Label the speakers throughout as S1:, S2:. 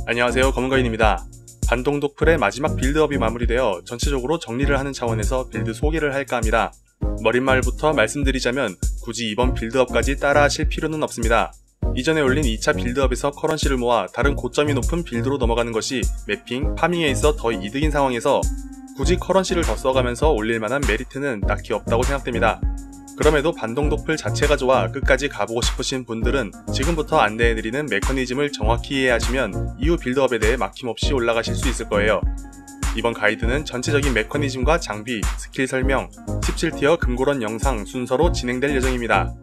S1: 안녕하세요, 검은거인입니다. 반동 도플의 마지막 빌드업이 마무리되어 전체적으로 정리를 하는 차원에서 빌드 소개를 할까 합니다. 머릿말부터 말씀드리자면 굳이 이번 빌드업까지 따라 하실 필요는 없습니다. 이전에 올린 2차 빌드업에서 커런시를 모아 다른 고점이 높은 빌드로 넘어가는 것이 매핑, 파밍에 있어 더 이득인 상황에서 굳이 커런시를 더 써가면서 올릴만한 메리트는 딱히 없다고 생각됩니다. 그럼에도 반동 도플 자체가 좋아 끝까지 가보고 싶으신 분들은 지금부터 안내해드리는 메커니즘을 정확히 이해하시면 이후 빌드업에 대해 막힘없이 올라가실 수 있을 거예요. 이번 가이드는 전체적인 메커니즘과 장비, 스킬 설명, 17티어 금고런 영상 순서로 진행될 예정입니다.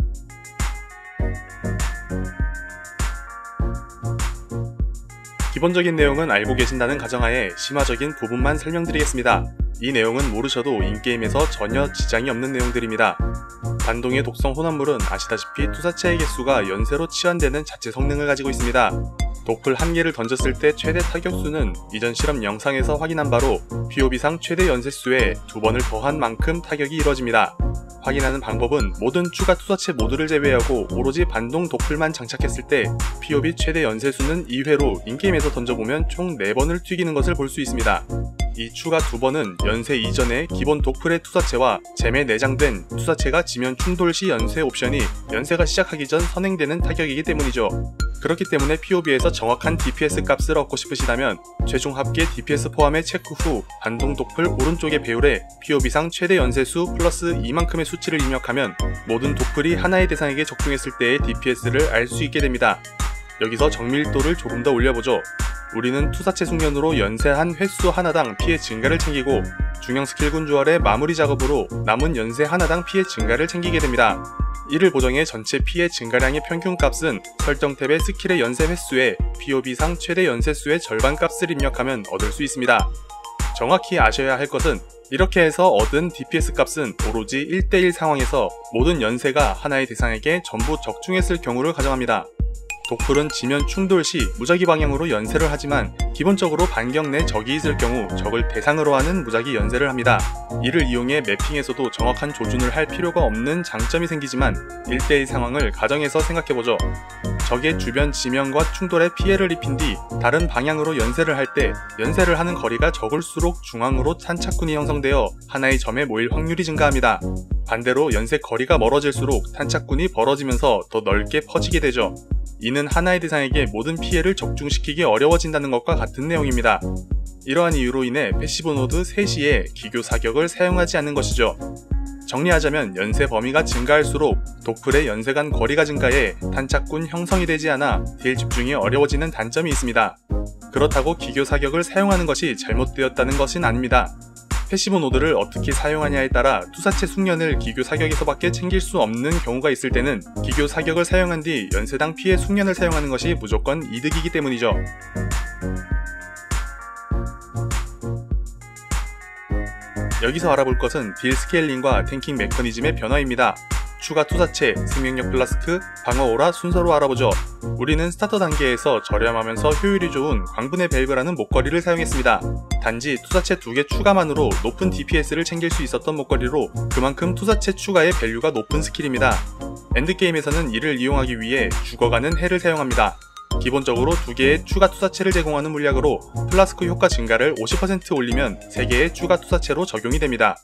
S1: 기본적인 내용은 알고 계신다는 가정하에 심화적인 부분만 설명드리겠습니다. 이 내용은 모르셔도 인게임에서 전혀 지장이 없는 내용들입니다. 반동의 독성 혼합물은 아시다시피 투사체의 개수가 연쇄로 치환되는 자체 성능을 가지고 있습니다. 도플 한 개를 던졌을 때 최대 타격수는 이전 실험 영상에서 확인한 바로 POB상 최대 연쇄수에 2번을 더한 만큼 타격이 이루어집니다. 확인하는 방법은 모든 추가 투사체 모두를 제외하고 오로지 반동 도플만 장착했을 때 POB 최대 연쇄수는 2회로 인게임에서 던져보면 총 4번을 튀기는 것을 볼 수 있습니다. 이 추가 2번은 연쇄 이전에 기본 도플의 투사체와 잼에 내장된 투사체가 지면 충돌 시 연쇄 옵션이 연쇄가 시작하기 전 선행되는 타격이기 때문이죠. 그렇기 때문에 POB에서 정확한 DPS 값을 얻고 싶으시다면 최종 합계 DPS 포함의 체크 후 반동 도플 오른쪽의 배율에 POB상 최대 연쇄수 플러스 이만큼의 수치를 입력하면 모든 도플이 하나의 대상에게 적중했을 때의 DPS를 알 수 있게 됩니다. 여기서 정밀도를 조금 더 올려보죠. 우리는 투사체 숙련으로 연쇄한 횟수 하나당 피해 증가를 챙기고 중형 스킬 군주얼의 마무리 작업으로 남은 연쇄 하나당 피해 증가를 챙기게 됩니다. 이를 보정해 전체 피해 증가량의 평균값은 설정 탭의 스킬의 연쇄 횟수에 POB상 최대 연쇄수의 절반 값을 입력하면 얻을 수 있습니다. 정확히 아셔야 할 것은 이렇게 해서 얻은 DPS 값은 오로지 1대1 상황에서 모든 연쇄가 하나의 대상에게 전부 적중했을 경우를 가정합니다. 도플은 지면 충돌 시 무작위 방향으로 연쇄를 하지만 기본적으로 반경 내 적이 있을 경우 적을 대상으로 하는 무작위 연쇄를 합니다. 이를 이용해 매핑에서도 정확한 조준을 할 필요가 없는 장점이 생기지만 1대1 상황을 가정해서 생각해보죠. 적의 주변 지면과 충돌에 피해를 입힌 뒤 다른 방향으로 연쇄를 할 때 연쇄를 하는 거리가 적을수록 중앙으로 탄착군이 형성되어 하나의 점에 모일 확률이 증가합니다. 반대로 연쇄 거리가 멀어질수록 탄착군이 벌어지면서 더 넓게 퍼지게 되죠. 이는 하나의 대상에게 모든 피해를 적중시키기 어려워진다는 것과 같은 내용입니다. 이러한 이유로 인해 패시브 노드 3시에 기교 사격을 사용하지 않는 것이죠. 정리하자면 연쇄 범위가 증가할수록 도플의 연쇄 간 거리가 증가해 탄착군 형성이 되지 않아 딜 집중이 어려워지는 단점이 있습니다. 그렇다고 기교 사격을 사용하는 것이 잘못되었다는 것은 아닙니다. 패시브 노드를 어떻게 사용하냐에 따라 투사체 숙련을 기교 사격에서밖에 챙길 수 없는 경우가 있을 때는 기교 사격을 사용한 뒤 연쇄당 피해 숙련을 사용하는 것이 무조건 이득이기 때문이죠. 여기서 알아볼 것은 딜 스케일링과 탱킹 메커니즘의 변화입니다. 추가 투사체, 생명력 플라스크, 방어 오라 순서로 알아보죠. 우리는 스타터 단계에서 저렴하면서 효율이 좋은 광분의 밸브라는 목걸이를 사용했습니다. 단지 투사체 2개 추가만으로 높은 DPS를 챙길 수 있었던 목걸이로 그만큼 투사체 추가의 밸류가 높은 스킬입니다. 엔드게임에서는 이를 이용하기 위해 죽어가는 해를 사용합니다. 기본적으로 2개의 추가 투사체를 제공하는 물약으로 플라스크 효과 증가를 50% 올리면 3개의 추가 투사체로 적용이 됩니다.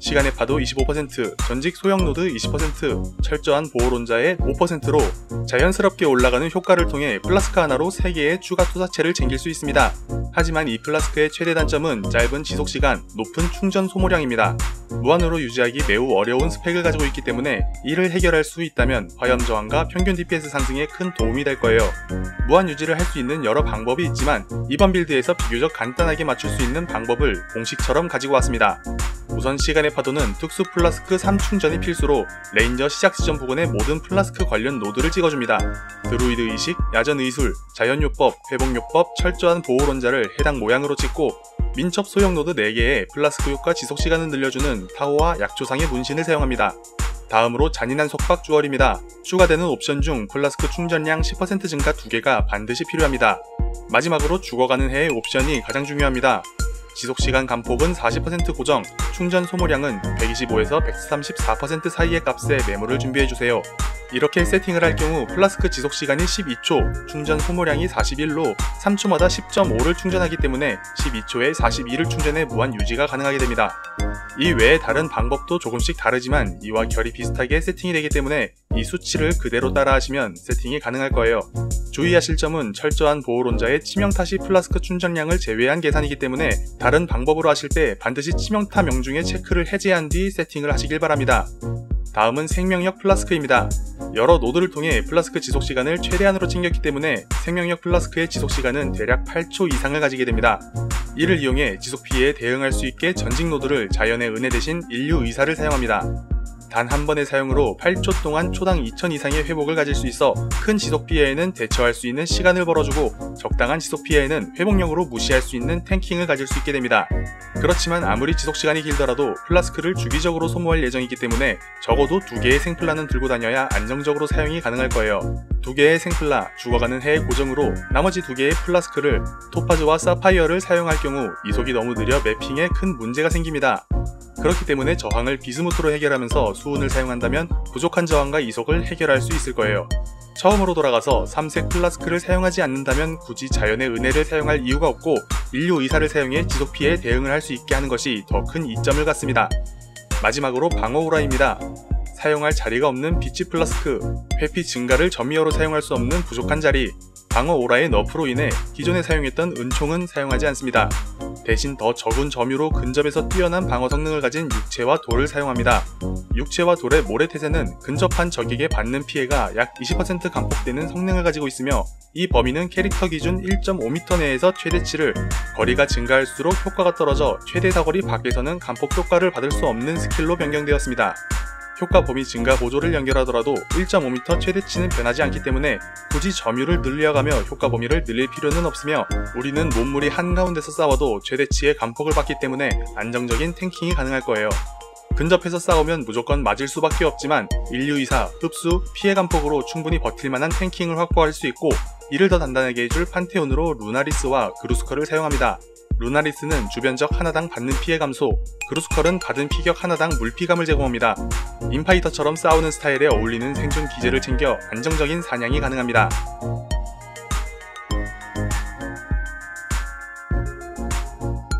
S1: 시간의 파도 25%, 전직 소형 노드 20%, 철저한 보호론자의 5%로 자연스럽게 올라가는 효과를 통해 플라스크 하나로 3개의 추가 투사체를 챙길 수 있습니다. 하지만 이 플라스크의 최대 단점은 짧은 지속시간, 높은 충전 소모량입니다. 무한으로 유지하기 매우 어려운 스펙을 가지고 있기 때문에 이를 해결할 수 있다면 화염 저항과 평균 DPS 상승에 큰 도움이 될 거예요. 무한 유지를 할 수 있는 여러 방법이 있지만 이번 빌드에서 비교적 간단하게 맞출 수 있는 방법을 공식처럼 가지고 왔습니다. 우선 시간의 파도는 특수 플라스크 3충전이 필수로 레인저 시작 지점 부근의 모든 플라스크 관련 노드를 찍어줍니다. 드루이드 의식, 야전 의술, 자연요법, 회복요법, 철저한 보호론자를 해당 모양으로 찍고 민첩 소형 노드 4개의 플라스크 효과 지속시간을 늘려주는 타워와 약초상의 문신을 사용합니다. 다음으로 잔인한 속박 주얼입니다. 추가되는 옵션 중 플라스크 충전량 10% 증가 2개가 반드시 필요합니다. 마지막으로 죽어가는 해의 옵션이 가장 중요합니다. 지속시간 감폭은 40% 고정, 충전 소모량은 125에서 134% 사이의 값에 메모를 준비해주세요. 이렇게 세팅을 할 경우 플라스크 지속시간이 12초, 충전 소모량이 41로 3초마다 10.5를 충전하기 때문에 12초에 42를 충전해 무한 유지가 가능하게 됩니다. 이 외에 다른 방법도 조금씩 다르지만 이와 결이 비슷하게 세팅이 되기 때문에 이 수치를 그대로 따라 하시면 세팅이 가능할 거예요. 주의하실 점은 철저한 보호론자의 치명타시 플라스크 충전량을 제외한 계산이기 때문에 다른 방법으로 하실 때 반드시 치명타 명중에 체크를 해제한 뒤 세팅을 하시길 바랍니다. 다음은 생명력 플라스크입니다. 여러 노드를 통해 플라스크 지속시간을 최대한으로 챙겼기 때문에 생명력 플라스크의 지속시간은 대략 8초 이상을 가지게 됩니다. 이를 이용해 지속 피해에 대응할 수 있게 전직 노드를 자연의 은혜 대신 인류 의사를 사용합니다. 단 한 번의 사용으로 8초 동안 초당 2000 이상의 회복을 가질 수 있어 큰 지속 피해에는 대처할 수 있는 시간을 벌어주고 적당한 지속 피해에는 회복력으로 무시할 수 있는 탱킹을 가질 수 있게 됩니다. 그렇지만 아무리 지속시간이 길더라도 플라스크를 주기적으로 소모할 예정이기 때문에 적어도 2개의 생플라는 들고 다녀야 안정적으로 사용이 가능할 거예요. 2개의 생플라, 죽어가는 해의 고정으로 나머지 2개의 플라스크를 토파즈와 사파이어를 사용할 경우 이속이 너무 느려 매핑에 큰 문제가 생깁니다. 그렇기 때문에 저항을 비스무트로 해결하면서 수운을 사용한다면 부족한 저항과 이속을 해결할 수 있을 거예요. 처음으로 돌아가서 3색 플라스크를 사용하지 않는다면 굳이 자연의 은혜를 사용할 이유가 없고 인류 의사를 사용해 지속 피해에 대응을 할 수 있게 하는 것이 더 큰 이점을 갖습니다. 마지막으로 방어 오라입니다. 사용할 자리가 없는 비치 플라스크, 회피 증가를 점미어로 사용할 수 없는 부족한 자리, 방어 오라의 너프로 인해 기존에 사용했던 은총은 사용하지 않습니다. 대신 더 적은 점유로 근접에서 뛰어난 방어 성능을 가진 육체와 돌을 사용합니다. 육체와 돌의 모래태세는 근접한 적에게 받는 피해가 약 20% 감폭되는 성능을 가지고 있으며 이 범위는 캐릭터 기준 1.5m 내에서 최대치를, 거리가 증가할수록 효과가 떨어져 최대 사거리 밖에서는 감폭 효과를 받을 수 없는 스킬로 변경되었습니다. 효과 범위 증가 보조를 연결하더라도 1.5m 최대치는 변하지 않기 때문에 굳이 점유를 늘려가며 효과 범위를 늘릴 필요는 없으며 우리는 몸무리 한가운데서 싸워도 최대치의 감폭을 받기 때문에 안정적인 탱킹이 가능할 거예요. 근접해서 싸우면 무조건 맞을 수밖에 없지만 인류이사, 흡수, 피해 감폭으로 충분히 버틸만한 탱킹을 확보할 수 있고 이를 더 단단하게 해줄 판테온으로 루나리스와 그루스컬을 사용합니다. 루나리스는 주변적 하나당 받는 피해 감소, 그루스컬은 받은 피격 하나당 물피감을 제공합니다. 인파이터처럼 싸우는 스타일에 어울리는 생존 기제를 챙겨 안정적인 사냥이 가능합니다.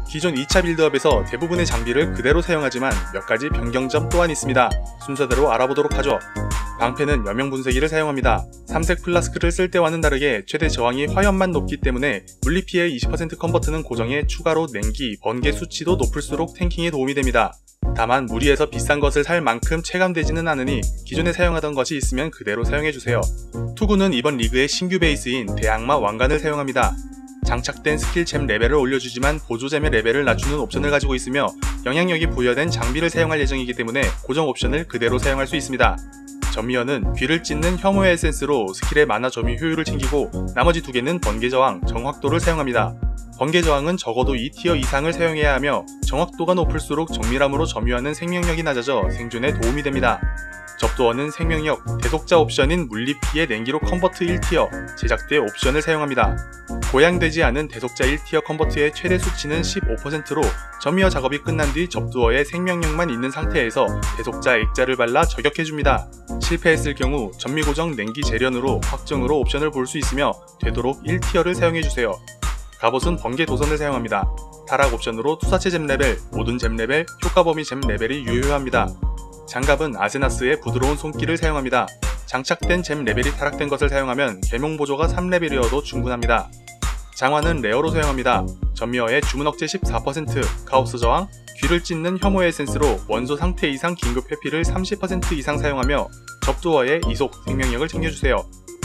S1: 기존 2차 빌드업에서 대부분의 장비를 그대로 사용하지만 몇 가지 변경점 또한 있습니다. 순서대로 알아보도록 하죠. 방패는 여명분쇄기를 사용합니다. 3색 플라스크를 쓸 때와는 다르게 최대 저항이 화염만 높기 때문에 물리피해 20% 컨버트는 고정해 추가로 냉기, 번개 수치도 높을수록 탱킹에 도움이 됩니다. 다만 무리해서 비싼 것을 살 만큼 체감되지는 않으니 기존에 사용하던 것이 있으면 그대로 사용해주세요. 투구는 이번 리그의 신규 베이스인 대악마 왕관을 사용합니다. 장착된 스킬잼 레벨을 올려주지만 보조잼의 레벨을 낮추는 옵션을 가지고 있으며 영향력이 부여된 장비를 사용할 예정이기 때문에 고정 옵션을 그대로 사용할 수 있습니다. 점미어는 귀를 찢는 혐오의 에센스로 스킬의 만화 점유 효율을 챙기고 나머지 2개는 번개 저항, 정확도를 사용합니다. 번개 저항은 적어도 2티어 이상을 사용해야 하며 정확도가 높을수록 정밀함으로 점유하는 생명력이 낮아져 생존에 도움이 됩니다. 접도어는 생명력, 대속자 옵션인 물리피해 냉기로 컨버트 1티어, 제작대 옵션을 사용합니다. 고양되지 않은 대속자 1티어 컨버트의 최대 수치는 15%로 점미어 작업이 끝난 뒤 접두어에 생명력만 있는 상태에서 대속자 액자를 발라 저격해줍니다. 실패했을 경우 전미고정 냉기 재련으로 확정으로 옵션을 볼 수 있으며 되도록 1티어를 사용해주세요. 갑옷은 번개 도선을 사용합니다. 타락 옵션으로 투사체 잼 레벨, 모든 잼 레벨, 효과 범위 잼 레벨이 유효합니다. 장갑은 아세나스의 부드러운 손길을 사용합니다. 장착된 잼 레벨이 타락된 것을 사용하면 계몽 보조가 3레벨이어도 충분합니다. 장화는 레어로 사용합니다. 전미어의 주문 억제 14%, 카오스 저항, 귀를 찢는 혐오의 에센스로 원소 상태 이상 긴급 회피를 30% 이상 사용하며 접두어의 이속, 생명력을 챙겨주세요.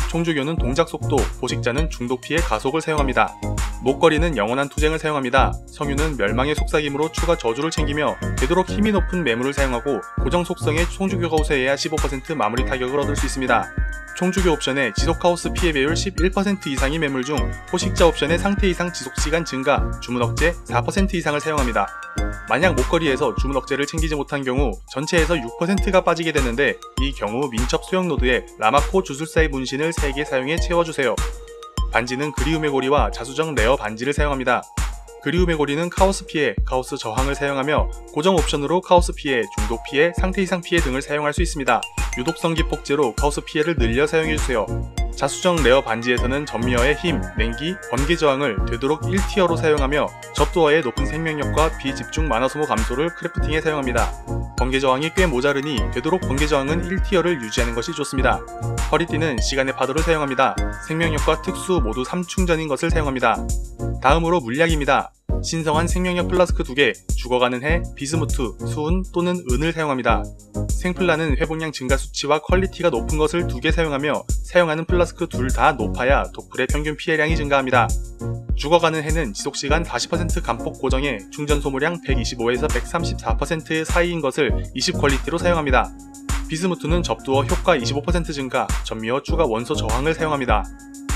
S1: 총주교는 동작 속도, 보식자는 중독 피해 가속을 사용합니다. 목걸이는 영원한 투쟁을 사용합니다. 성유는 멸망의 속삭임으로 추가 저주를 챙기며 되도록 힘이 높은 매물을 사용하고 고정 속성의 총주교가 우세해야 15% 마무리 타격을 얻을 수 있습니다. 총주교 옵션에 지속 카오스 피해 배율 11% 이상이 매물 중 포식자 옵션의 상태 이상 지속시간 증가, 주문 억제 4% 이상을 사용합니다. 만약 목걸이에서 주문 억제를 챙기지 못한 경우 전체에서 6%가 빠지게 되는데 이 경우 민첩 소형 노드에 라마코 주술사의 문신을 3개 사용해 채워주세요. 반지는 그리움의 고리와 자수정 레어 반지를 사용합니다. 그리움의 고리는 카오스 피해, 카오스 저항을 사용하며 고정 옵션으로 카오스 피해, 중독 피해, 상태 이상 피해 등을 사용할 수 있습니다. 유독성 기폭제로 카오스 피해를 늘려 사용해주세요. 자수정 레어 반지에서는 전미어의 힘, 냉기, 번개 저항을 되도록 1티어로 사용하며 접두어의 높은 생명력과 비집중 만화 소모 감소를 크래프팅에 사용합니다. 번개 저항이 꽤 모자르니 되도록 번개 저항은 1티어를 유지하는 것이 좋습니다. 허리띠는 시간의 파도를 사용합니다. 생명력과 특수 모두 3충전인 것을 사용합니다. 다음으로 물약입니다. 신성한 생명력 플라스크 2개, 죽어가는 해, 비스무트, 수은 또는 은을 사용합니다. 생플라는 회복량 증가 수치와 퀄리티가 높은 것을 2개 사용하며 사용하는 플라스크 둘 다 높아야 독풀의 평균 피해량이 증가합니다. 죽어가는 해는 지속시간 40% 감폭 고정에 충전 소모량 125에서 134% 사이인 것을 20퀄리티로 사용합니다. 비스무트는 접두어 효과 25% 증가, 전미어 추가 원소 저항을 사용합니다.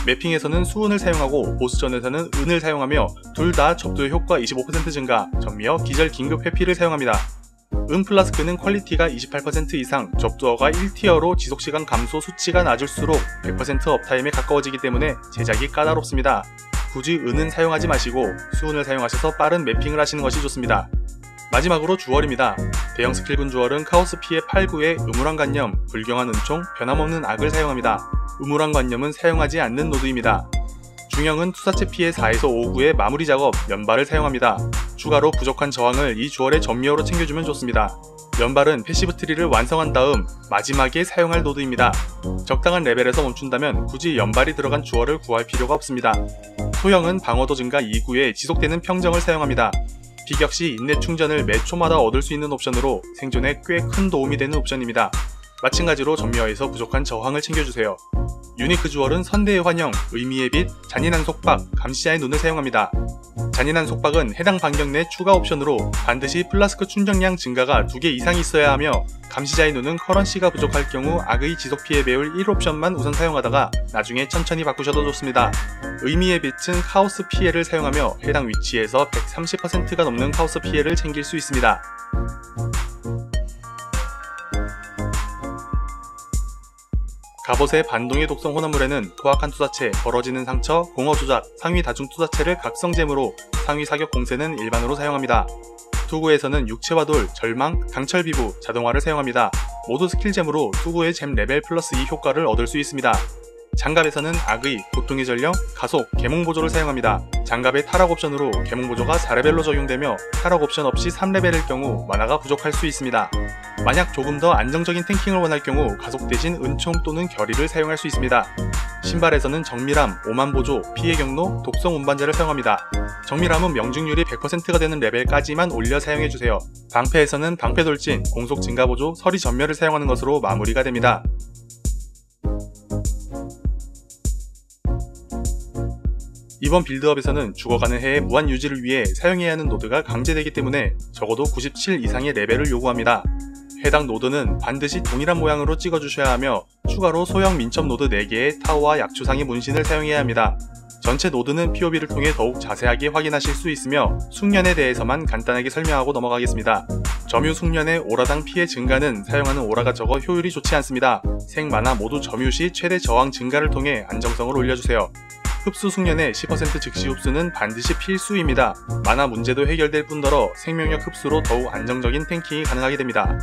S1: 매핑에서는 수은을 사용하고 보스전에서는 은을 사용하며 둘 다 접두의 효과 25% 증가, 전미어 기절 긴급 회피를 사용합니다. 은 플라스크는 퀄리티가 28% 이상, 접두어가 1티어로 지속시간 감소 수치가 낮을수록 100% 업타임에 가까워지기 때문에 제작이 까다롭습니다. 굳이 은은 사용하지 마시고 수은을 사용하셔서 빠른 매핑을 하시는 것이 좋습니다. 마지막으로 주얼입니다. 대형 스킬군 주얼은 카오스 피해 8구에 음울한관념, 불경한 은총, 변함없는 악을 사용합니다. 음울한관념은 사용하지 않는 노드입니다. 중형은 투사체 피해 4에서 5구의 마무리 작업, 연발을 사용합니다. 추가로 부족한 저항을 이 주얼의 전미어로 챙겨주면 좋습니다. 연발은 패시브 트리를 완성한 다음 마지막에 사용할 노드입니다. 적당한 레벨에서 멈춘다면 굳이 연발이 들어간 주얼을 구할 필요가 없습니다. 소형은 방어도 증가 2구에 지속되는 평정을 사용합니다. 비격시 인내 충전을 매 초마다 얻을 수 있는 옵션으로 생존에 꽤 큰 도움이 되는 옵션입니다. 마찬가지로 전미어에서 부족한 저항을 챙겨주세요. 유니크 주얼은 선대의 환영, 의미의 빛, 잔인한 속박, 감시자의 눈을 사용합니다. 잔인한 속박은 해당 반경 내 추가 옵션으로 반드시 플라스크 충전량 증가가 2개 이상 있어야 하며 감시자의 눈은 커런시가 부족할 경우 악의 지속 피해 배울 1옵션만 우선 사용하다가 나중에 천천히 바꾸셔도 좋습니다. 의미의 빛은 카오스 피해를 사용하며 해당 위치에서 130%가 넘는 카오스 피해를 챙길 수 있습니다. 갑옷의 반동의 독성 혼합물에는 포악한 투사체, 벌어지는 상처, 공허 조작, 상위 다중 투사체를 각성잼으로 상위 사격 공세는 일반으로 사용합니다. 투구에서는 육체화 돌, 절망, 강철 비부, 자동화를 사용합니다. 모두 스킬잼으로 투구의 잼 레벨 플러스 2 효과를 얻을 수 있습니다. 장갑에서는 악의, 고통의 전령, 가속, 계몽보조를 사용합니다. 장갑의 타락 옵션으로 계몽보조가 4레벨로 적용되며 타락 옵션 없이 3레벨일 경우 만화가 부족할 수 있습니다. 만약 조금 더 안정적인 탱킹을 원할 경우 가속 대신 은총 또는 결의를 사용할 수 있습니다. 신발에서는 정밀함, 오만보조, 피해 경로, 독성 운반자를 사용합니다. 정밀함은 명중률이 100%가 되는 레벨까지만 올려 사용해주세요. 방패에서는 방패돌진, 공속 증가보조, 서리 전멸을 사용하는 것으로 마무리가 됩니다. 이번 빌드업에서는 죽어가는 해의 무한 유지를 위해 사용해야 하는 노드가 강제되기 때문에 적어도 97 이상의 레벨을 요구합니다. 해당 노드는 반드시 동일한 모양으로 찍어주셔야 하며 추가로 소형 민첩 노드 4개의 타워와 약초상의 문신을 사용해야 합니다. 전체 노드는 POB를 통해 더욱 자세하게 확인하실 수 있으며 숙련에 대해서만 간단하게 설명하고 넘어가겠습니다. 점유 숙련의 오라당 피해 증가는 사용하는 오라가 적어 효율이 좋지 않습니다. 생 만화 모두 점유 시 최대 저항 증가를 통해 안정성을 올려주세요. 흡수 숙련의 10% 즉시 흡수는 반드시 필수입니다. 만화 문제도 해결될 뿐더러 생명력 흡수로 더욱 안정적인 탱킹이 가능하게 됩니다.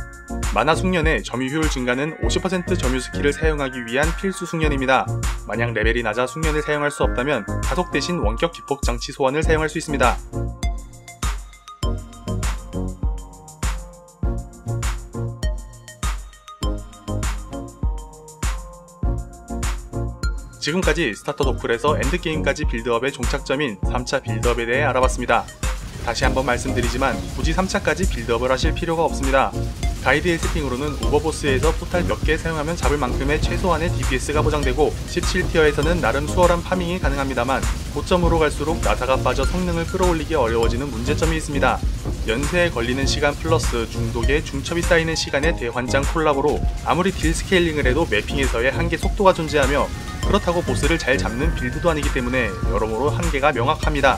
S1: 만화 숙련의 점유 효율 증가는 50% 점유 스킬을 사용하기 위한 필수 숙련입니다. 만약 레벨이 낮아 숙련을 사용할 수 없다면 가속 대신 원격 기폭 장치 소환을 사용할 수 있습니다. 지금까지 스타터 덕풀에서 엔드게임까지 빌드업의 종착점인 3차 빌드업에 대해 알아봤습니다. 다시 한번 말씀드리지만 굳이 3차까지 빌드업을 하실 필요가 없습니다. 가이드의 세팅으로는 오버보스에서 포탈 몇 개 사용하면 잡을 만큼의 최소한의 DPS가 보장되고 17티어에서는 나름 수월한 파밍이 가능합니다만 고점으로 갈수록 나사가 빠져 성능을 끌어올리기 어려워지는 문제점이 있습니다. 연쇄에 걸리는 시간 플러스 중독에 중첩이 쌓이는 시간의 대환장 콜라보로 아무리 딜 스케일링을 해도 매핑에서의 한계 속도가 존재하며 그렇다고 보스를 잘 잡는 빌드도 아니기 때문에 여러모로 한계가 명확합니다.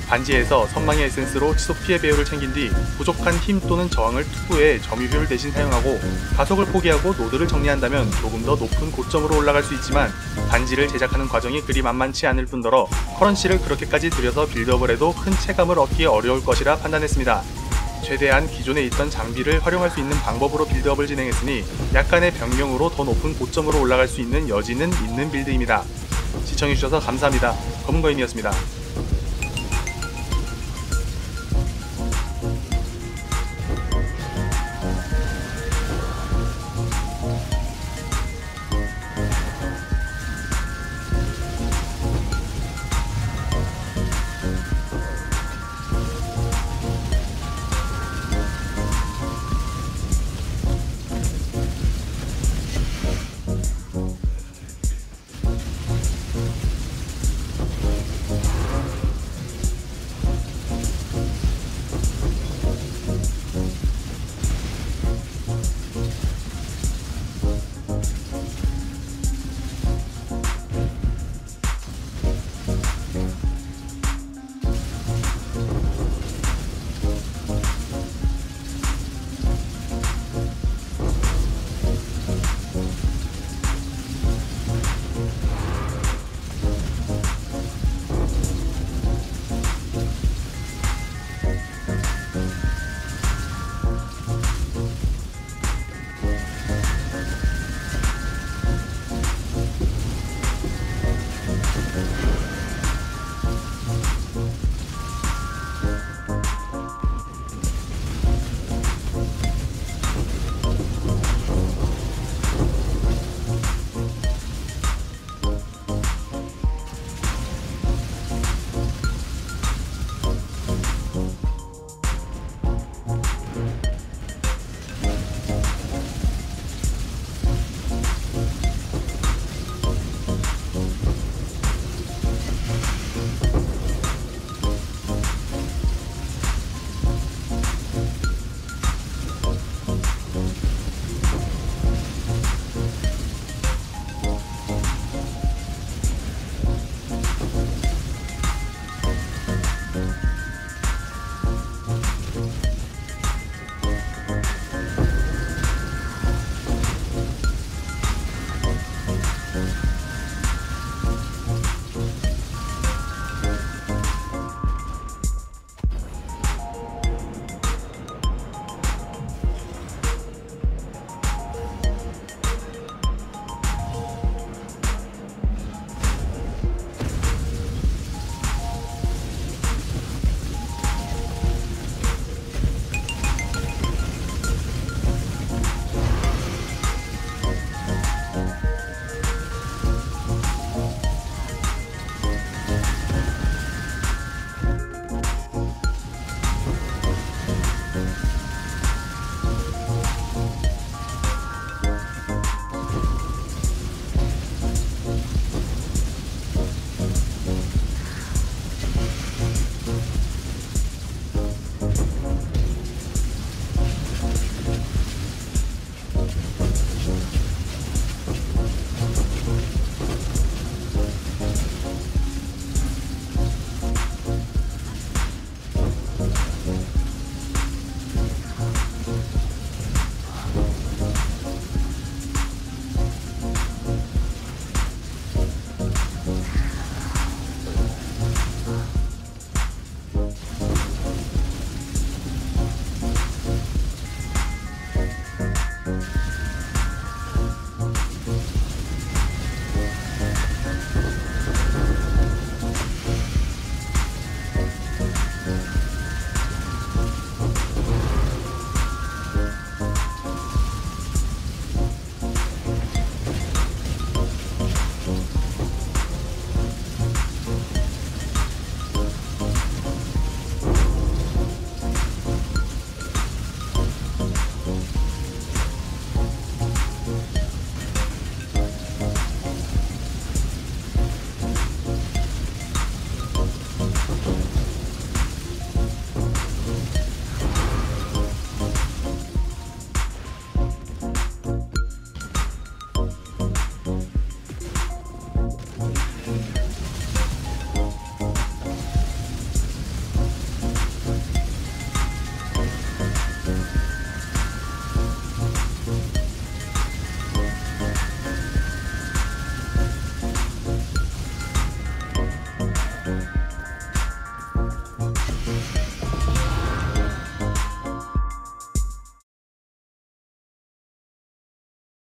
S1: 반지에서 선망의 에센스로 치속 피해 배율을 챙긴 뒤 부족한 힘 또는 저항을 투구에 점유효율 대신 사용하고 가속을 포기하고 노드를 정리한다면 조금 더 높은 고점으로 올라갈 수 있지만 반지를 제작하는 과정이 그리 만만치 않을 뿐더러 커런시를 그렇게까지 들여서 빌드업을 해도 큰 체감을 얻기 어려울 것이라 판단했습니다. 최대한 기존에 있던 장비를 활용할 수 있는 방법으로 빌드업을 진행했으니 약간의 변경으로 더 높은 고점으로 올라갈 수 있는 여지는 있는 빌드입니다. 시청해주셔서 감사합니다. 검은거인이었습니다.